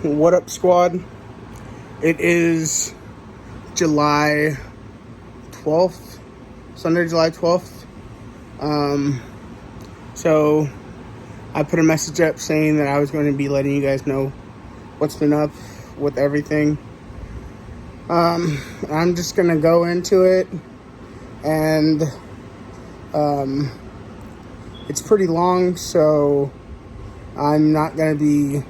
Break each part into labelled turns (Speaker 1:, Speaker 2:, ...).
Speaker 1: What up, squad? It is July 12th, Sunday, July 12th. So I put a message up saying that I was going to be letting you guys know what's been up with everything. I'm just going to go into it, and it's pretty long, so I'm not going to be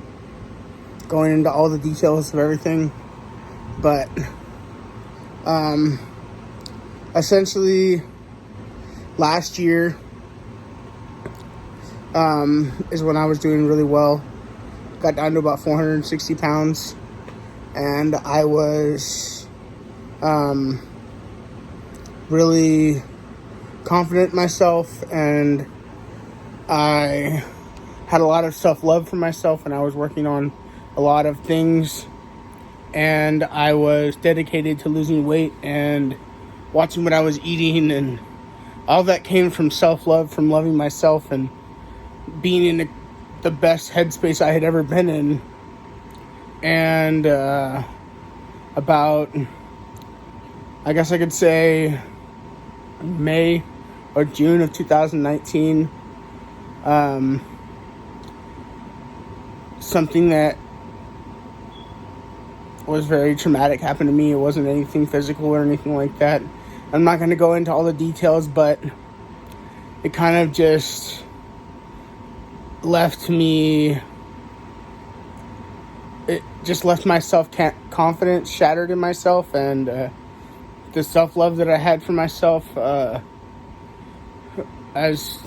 Speaker 1: going into all the details of everything, but essentially last year is when I was doing really well. Got down to about 460 pounds, and I was really confident in myself, and I had a lot of self-love for myself, and I was working on a lot of things, and I was dedicated to losing weight and watching what I was eating, and all that came from self-love, from loving myself and being in the best headspace I had ever been in. And about, I guess I could say, May or June of 2019, something that was very traumatic happened to me. It wasn't anything physical or anything like that. I'm not going to go into all the details, but it kind of just left me, it just left my self-confidence shattered in myself, and the self-love that I had for myself, as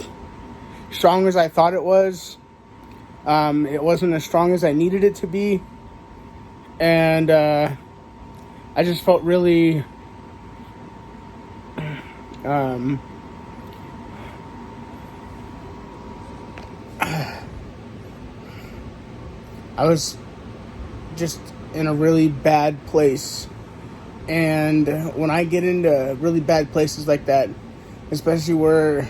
Speaker 1: strong as I thought it wasn't as strong as I needed it to be. And I just felt really I was just in a really bad place. And when I get into really bad places like that, especially where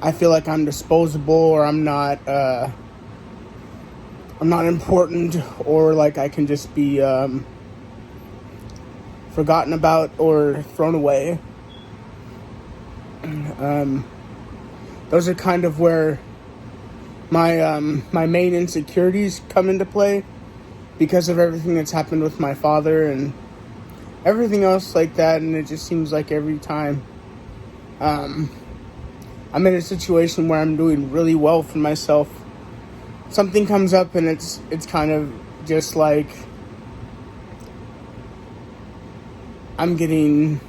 Speaker 1: I feel like I'm disposable, or I'm not important, or like I can just be forgotten about or thrown away. Those are kind of where my main insecurities come into play, because of everything that's happened with my father and everything else like that. And it just seems like every time I'm in a situation where I'm doing really well for myself, something comes up, and it's kind of just like I'm getting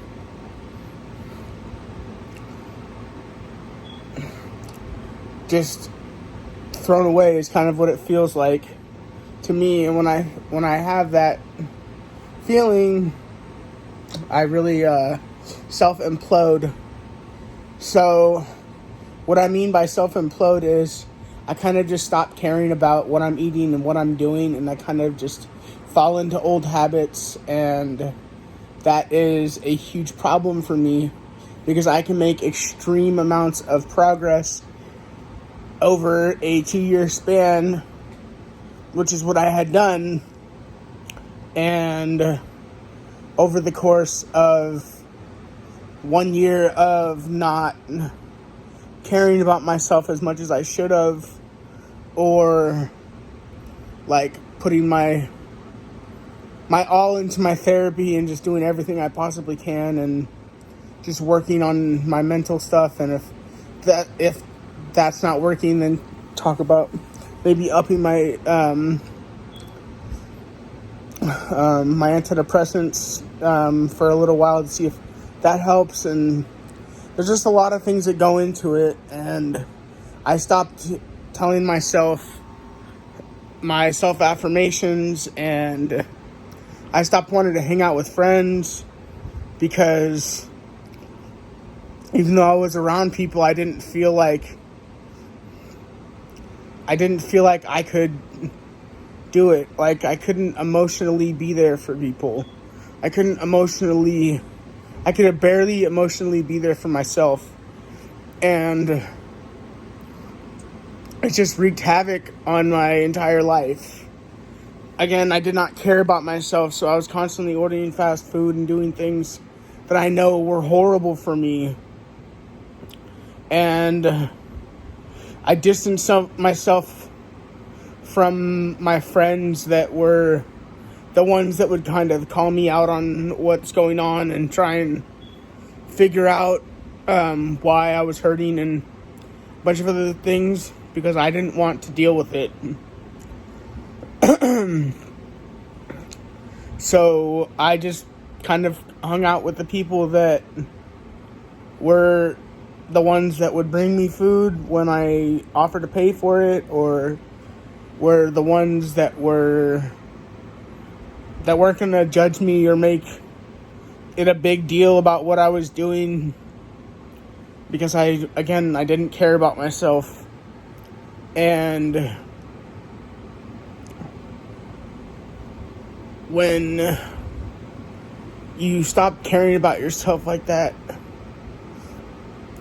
Speaker 1: just thrown away is kind of what it feels like to me. And when I have that feeling, I really self-implode. So what I mean by self-implode is I kind of just stop caring about what I'm eating and what I'm doing, and I kind of just fall into old habits, and that is a huge problem for me, because I can make extreme amounts of progress over a 2-year span, which is what I had done, and over the course of 1 year of not caring about myself as much as I should have, or like putting my all into my therapy and just doing everything I possibly can, and just working on my mental stuff. And if that's not working, then talk about maybe upping my my antidepressants for a little while to see if that helps. And there's just a lot of things that go into it, and I stopped telling myself my self-affirmations, and I stopped wanting to hang out with friends, because even though I was around people, I didn't feel like I could do it. Like, I couldn't emotionally be there for people. I could barely emotionally be there for myself. And it just wreaked havoc on my entire life. again, I did not care about myself, so I was constantly ordering fast food and doing things that I know were horrible for me. And I distanced myself from my friends that were the ones that would kind of call me out on what's going on and try and figure out why I was hurting and a bunch of other things, because I didn't want to deal with it. So I just kind of hung out with the people that were the ones that would bring me food when I offered to pay for it, or were the ones that weren't going to judge me or make it a big deal about what I was doing, because I didn't care about myself. And when you stop caring about yourself like that,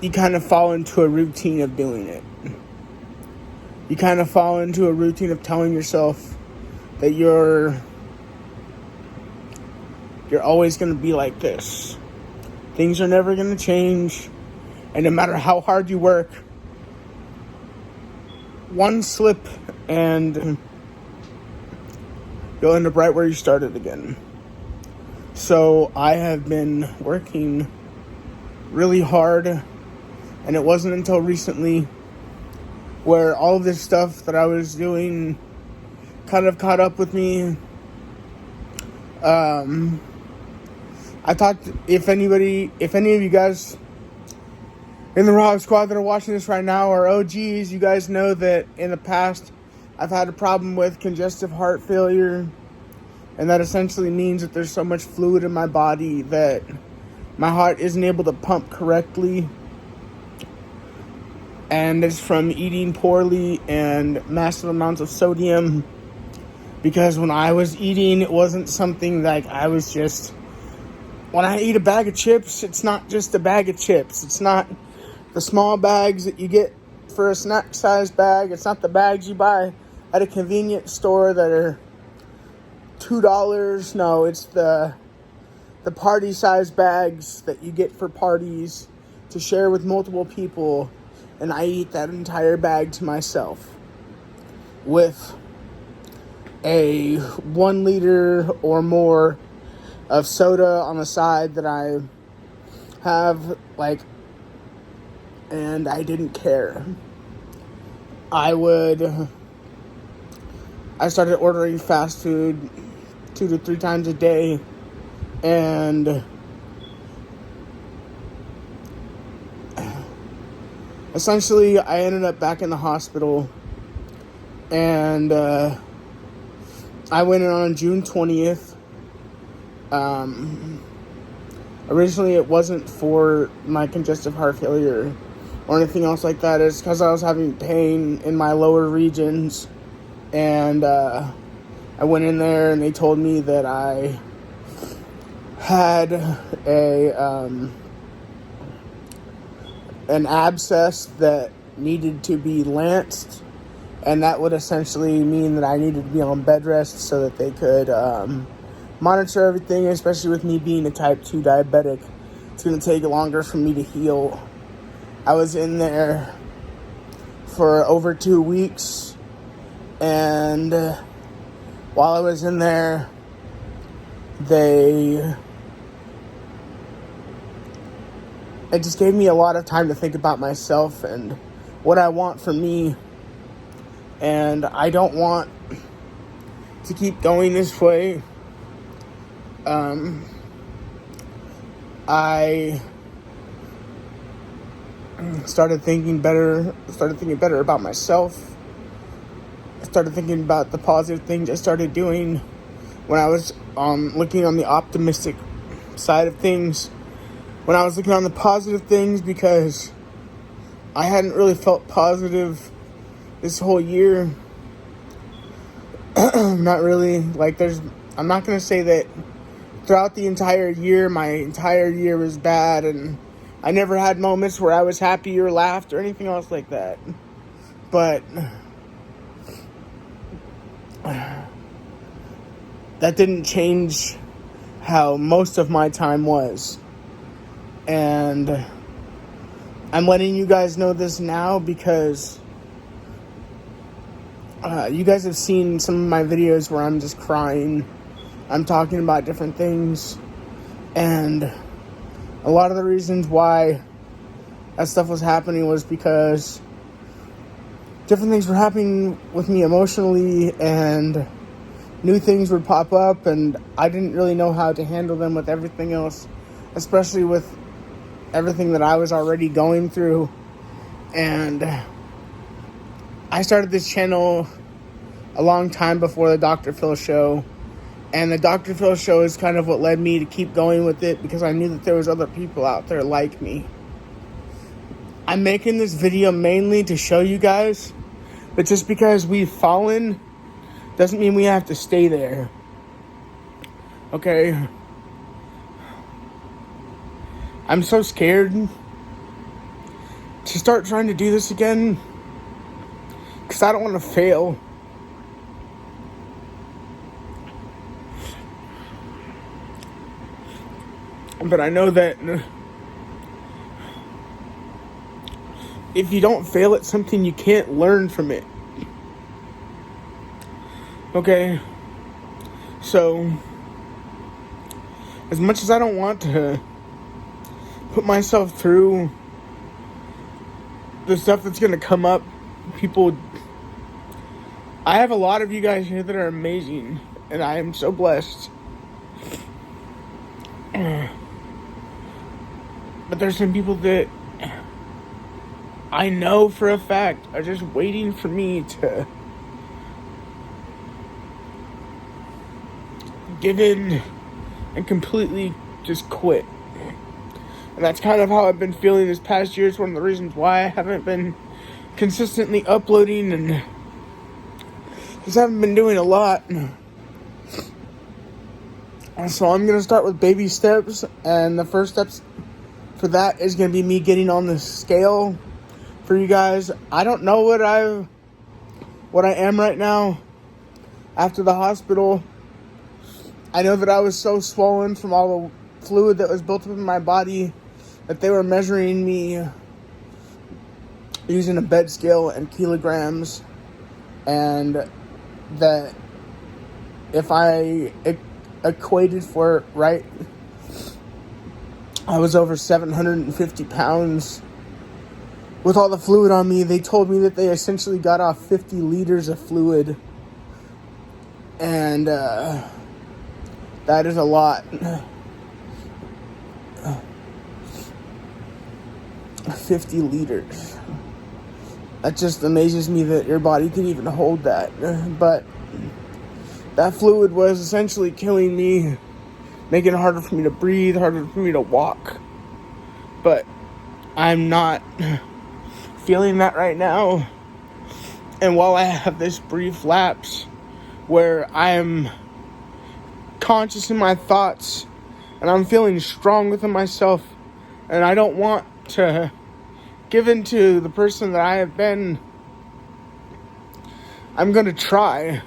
Speaker 1: you kind of fall into a routine of doing it. You kind of fall into a routine of telling yourself that you're always going to be like this. Things are never going to change. And no matter how hard you work, one slip and you'll end up right where you started again. So I have been working really hard, and it wasn't until recently where all of this stuff that I was doing kind of caught up with me. I talked, if any of you guys in the Rob Squad that are watching this right now are OGs, you guys know that in the past I've had a problem with congestive heart failure, and that essentially means that there's so much fluid in my body that my heart isn't able to pump correctly, and it's from eating poorly and massive amounts of sodium. Because when I was eating, it wasn't something like I was just... When I eat a bag of chips, it's not just a bag of chips. It's not the small bags that you get for a snack-sized bag. It's not the bags you buy at a convenience store that are $2. No, it's the party-sized bags that you get for parties to share with multiple people. And I eat that entire bag to myself with a 1 liter or more of soda on the side that I have, and I didn't care. I started ordering fast food 2 to 3 times a day, and essentially I ended up back in the hospital, and I went in on June 20th. Originally it wasn't for my congestive heart failure or anything else like that. It's because I was having pain in my lower regions, and I went in there and they told me that I had an abscess that needed to be lanced, and that would essentially mean that I needed to be on bed rest so that they could monitor everything, especially with me being a type 2 diabetic. It's going to take longer for me to heal. I was in there for over 2 weeks, and while I was in there, it just gave me a lot of time to think about myself and what I want for me. And I don't want to keep going this way. I started thinking better about myself. I started thinking about the positive things I started doing when I was looking on the optimistic side of things. When I was looking on the positive things, because I hadn't really felt positive this whole year. Not really. I'm not going to say that throughout the entire year, my entire year was bad, and I never had moments where I was happy or laughed or anything else like that. But that didn't change how most of my time was. And I'm letting you guys know this now because you guys have seen some of my videos where I'm just crying. I'm talking about different things. And a lot of the reasons why that stuff was happening was because different things were happening with me emotionally, and new things would pop up, and I didn't really know how to handle them with everything else, especially with everything that I was already going through. And I started this channel a long time before the Dr. Phil show, and the Dr. Phil show is kind of what led me to keep going with it, because I knew that there was other people out there like me. I'm making this video mainly to show you guys that just because we've fallen doesn't mean we have to stay there. Okay? I'm so scared to start trying to do this again because I don't want to fail. But I know that if you don't fail at something, you can't learn from it. Okay? So, as much as I don't want to put myself through the stuff that's going to come up, I have a lot of you guys here that are amazing, and I am so blessed. But there's some people that I know for a fact are just waiting for me to give in and completely just quit. And that's kind of how I've been feeling this past year. It's one of the reasons why I haven't been consistently uploading and just haven't been doing a lot. So I'm going to start with baby steps, and the first steps for that is going to be me getting on the scale for you guys. I don't know what I am right now after the hospital. I know that I was so swollen from all the fluid that was built up in my body that they were measuring me using a bed scale and kilograms, and that if I equated for it right, I was over 750 pounds. With all the fluid on me, they told me that they essentially got off 50 liters of fluid. And that is a lot. 50 liters. That just amazes me that your body can even hold that. But that fluid was essentially killing me, making it harder for me to breathe, harder for me to walk. But I'm not feeling that right now. And while I have this brief lapse where I'm conscious in my thoughts and I'm feeling strong within myself, and I don't want to give in to the person that I have been, I'm going to try.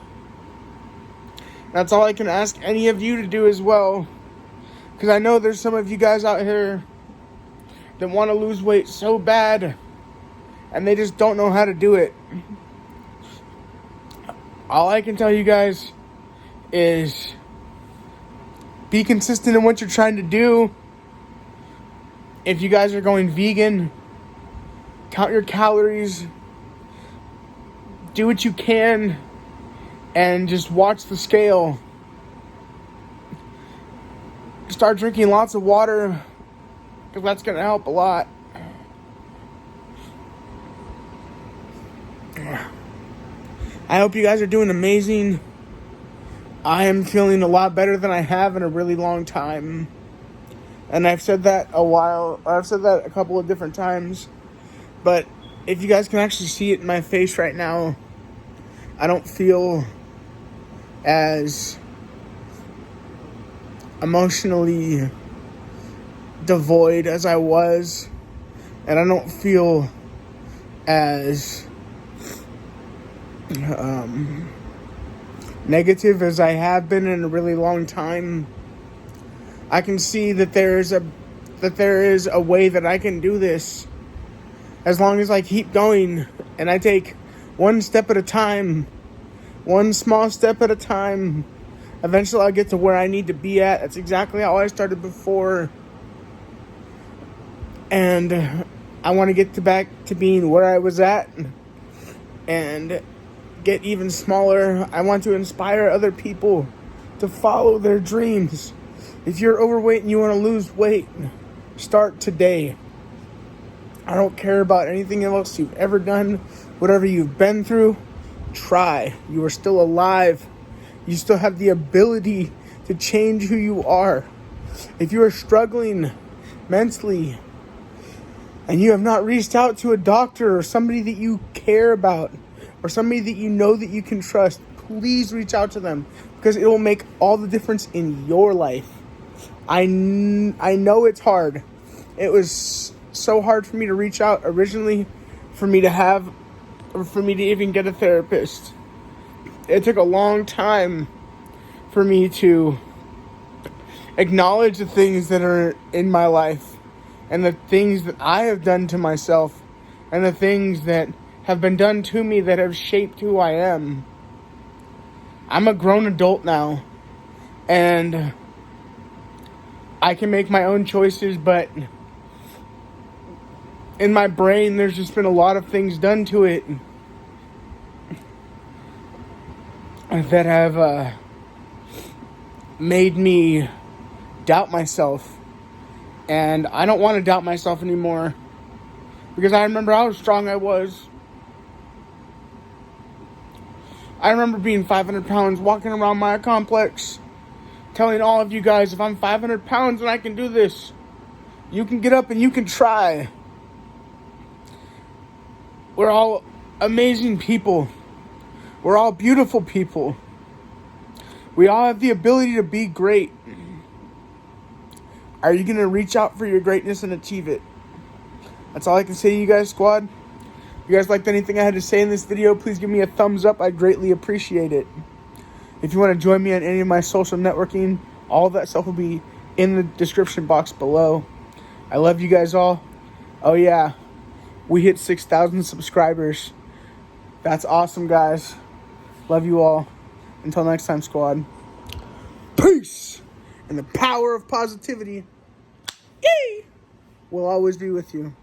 Speaker 1: That's all I can ask any of you to do as well. Because I know there's some of you guys out here that want to lose weight so bad, and they just don't know how to do it. All I can tell you guys is be consistent in what you're trying to do. If you guys are going vegan, count your calories, do what you can, and just watch the scale. Start drinking lots of water, because that's going to help a lot. I hope you guys are doing amazing. I am feeling a lot better than I have in a really long time. And I've said that a couple of different times. But if you guys can actually see it in my face right now, I don't feel as emotionally devoid as I was. And I don't feel negative as I have been in a really long time, I can see that there is a way that I can do this. As long as I keep going and I take one step at a time, one small step at a time, eventually I'll get to where I need to be at. That's exactly how I started before. And I want to get back to being where I was at and get even smaller. I want to inspire other people to follow their dreams. If you're overweight and you want to lose weight, start today. I don't care about anything else you've ever done, whatever you've been through, try. You are still alive. You still have the ability to change who you are. If you are struggling mentally and you have not reached out to a doctor or somebody that you care about or somebody that you know that you can trust, please reach out to them, because it will make all the difference in your life. I know it's hard. It was so hard for me to reach out originally, for me to even get a therapist. It took a long time for me to acknowledge the things that are in my life and the things that I have done to myself and the things that have been done to me that have shaped who I am. I'm a grown adult now, and I can make my own choices, but in my brain, there's just been a lot of things done to it that have made me doubt myself. And I don't want to doubt myself anymore, because I remember how strong I was. I remember being 500 pounds, walking around my complex, telling all of you guys, if I'm 500 pounds and I can do this, you can get up and you can try. We're all amazing people. We're all beautiful people. We all have the ability to be great. Are you going to reach out for your greatness and achieve it? That's all I can say to you guys, squad. If you guys liked anything I had to say in this video, please give me a thumbs up. I'd greatly appreciate it. If you want to join me on any of my social networking, all of that stuff will be in the description box below. I love you guys all. Oh yeah, we hit 6,000 subscribers. That's awesome, guys. Love you all. Until next time, squad. Peace! And the power of positivity, yeeee, will always be with you.